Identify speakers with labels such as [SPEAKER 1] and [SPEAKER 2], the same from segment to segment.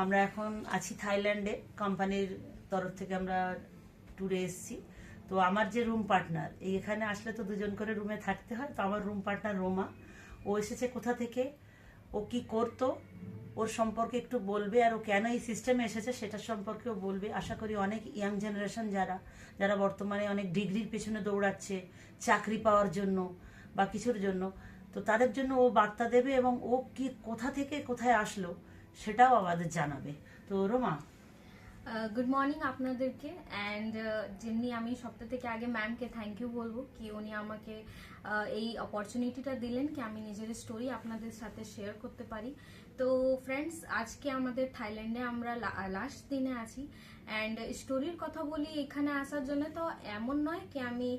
[SPEAKER 1] আমরা এখন আছি থাইল্যান্ডে, কোম্পানির তরফ থেকে আমরা ট্যুরে এসেছি। তো আমার যে রুম পার্টনার, এখানে আসলে তো দুজন করে রুমে থাকতে হয়, তো আমার রুম পার্টনার রোমা, ও এসেছে কোথা থেকে, ও কি করতো, ওর সম্পর্কে একটু বলবে, আর ও কেন এই সিস্টেমে এসেছে সেটার সম্পর্কেও বলবে। আশা করি অনেক ইয়াং জেনারেশন যারা বর্তমানে অনেক ডিগ্রির পেছনে দৌড়াচ্ছে চাকরি পাওয়ার জন্য বা কিছুর জন্য, তো তাদের জন্য ও বার্তা দেবে এবং ও কি কোথা থেকে কোথায় আসলো সেটাও আমাদের জানাবে। তো রোমা,
[SPEAKER 2] গুড মর্নিং আপনাদেরকে। অ্যান্ড যেমনি আমি সপ্তাহ থেকে আগে ম্যামকে থ্যাংক ইউ বলবো কি উনি আমাকে এই অপরচুনিটিটা দিলেন কি আমি নিজের স্টোরি আপনাদের সাথে শেয়ার করতে পারি। তো ফ্রেন্ডস, আজকে আমাদের থাইল্যান্ডে আমরা লাস্ট দিনে আছি। অ্যান্ড স্টোরির কথা বলি এখানে আসার জন্য, তো এমন নয় কি আমি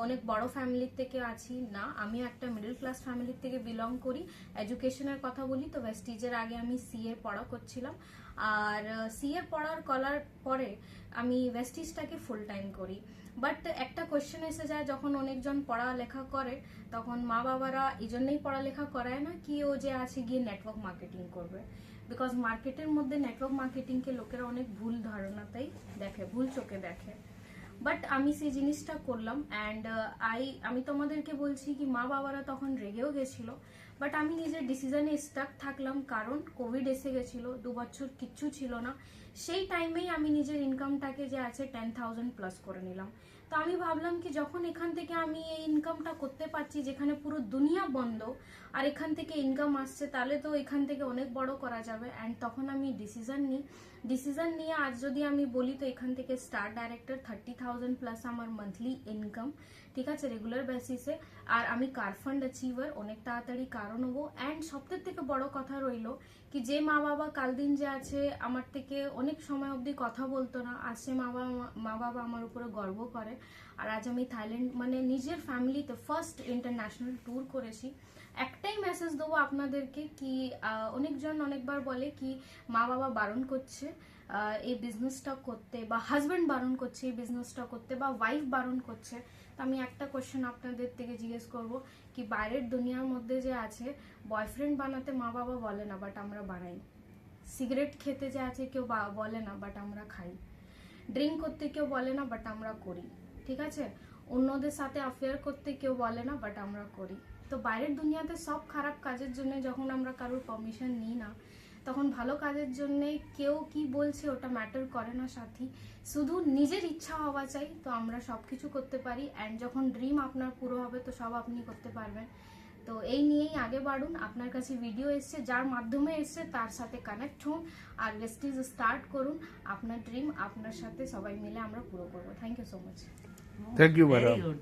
[SPEAKER 2] অনেক বড় ফ্যামিলির থেকে আছি, না, আমি একটা মিডল ক্লাস ফ্যামিলির থেকে বিলং করি। এডুকেশনের কথা বলি তো ওয়েস্টিজের আগে আমি সিএ পড়া করছিলাম, আর সিএ পড়ার করার পরে আমি ওয়েস্টিজটাকে ফুল টাইম করি। বাট একটা কোয়েশ্চেন এসে যায় যখন অনেকজন পড়ালেখা করে, তখন মা বাবারা এই জন্যই পড়ালেখা করায় না কি ও যে আছে গিয়ে নেটওয়ার্ক মার্কেটিং করবে, বিকজ মার্কেটের মধ্যে নেটওয়ার্ক মার্কেটিংকে লোকেরা অনেক ভুল ধারণাতেই দেখে, ভুল চোখে দেখে। বাট আমি সেই জিনিসটা করলাম। অ্যান্ড আমি তোমাদেরকে বলছি কি মা বাবারা তখন রেগেও গেছিল, বাট আমি নিজের ডিসিশনে স্টাক থাকলাম, কারণ কোভিড এসে গেছিল, 2 বছর কিচ্ছু ছিল না। সেই টাইমেই আমি নিজের ইনকামটাকে যে আছে 10,000 প্লাস করে নিলাম। তো আমি ভাবলাম কি যখন এখান থেকে আমি এই ইনকামটা করতে পারছি যেখানে পুরো দুনিয়া বন্ধ, আর এখান থেকে ইনকাম আসছে, তাহলে তো এখান থেকে অনেক বড় করা যাবে। অ্যান্ড তখন আমি ডিসিশন নিয়ে আজ যদি আমি বলি তো এখান থেকে স্টার ডাইরেক্টর 30,000 প্লাস আমার মান্থলি ইনকাম, ঠিক আছে, রেগুলার বেসিসে। আর আমি কার ফান্ড অ্যাচিভার, অনেক তাড়াতাড়ি কারণ হবো। অ্যান্ড সবথেকে থেকে বড় কথা রইলো কি যে মা বাবা কাল দিন যে আছে আমার থেকে অনেক সময় অবধি কথা বলতো না, আজ সে মা বাবা আমার উপরে গর্ব করে। আর আজ আমি থাইল্যান্ড মানে নিজের ফ্যামিলিতে ফার্স্ট ইন্টারন্যাশনাল ট্যুর করেছি। একটাই মেসেজ দেবো আপনাদেরকে কি অনেকজন অনেকবার বলে কি মা বাবা বারণ করছে এই বিজনেসটা করতে, বা হাজব্যান্ড বারণ করছে এই বিজনেসটা করতে, বা ওয়াইফ বারণ করছে। তো আমি একটা কোয়েশ্চেন আপনাদের থেকে জিজ্ঞেস করব কি বাইরের দুনিয়ার মধ্যে যে আছে বয়ফ্রেন্ড বানাতে মা বাবা বলে না, বাট আমরা বানাই। সিগারেট খেতে যে আছে কেউ বলে না, বাট আমরা খাই। ড্রিঙ্ক করতে কেউ বলে না, বাট আমরা করি, ঠিক আছে। অন্যদের সাথে অ্যাফেয়ার করতে কেউ বলে না, বাট আমরা করি। তো বাইরের দুনিয়াতে সব খারাপ কাজের জন্য যখন আমরা কারোর পারমিশন নিই না, তখন ভালো কাজের জন্য কেউ কি বলছে ওটা ম্যাটার করে না সাথী, শুধু নিজের ইচ্ছা হওয়া চাই, তো আমরা সব কিছু করতে পারি। অ্যান্ড যখন ড্রিম আপনার পুরো হবে তো সব আপনি করতে পারবেন। তো এই নিয়েই আগে বাড়ুন। আপনার কাছে ভিডিও এসছে, যার মাধ্যমে এসছে তার সাথে কানেক্ট হন আর ওয়েস্টিজ স্টার্ট করুন। আপনার ড্রিম আপনার সাথে সবাই মিলে আমরা পুরো করবো। Thank you so much.
[SPEAKER 3] Thank you
[SPEAKER 1] very
[SPEAKER 3] madam.
[SPEAKER 1] Good.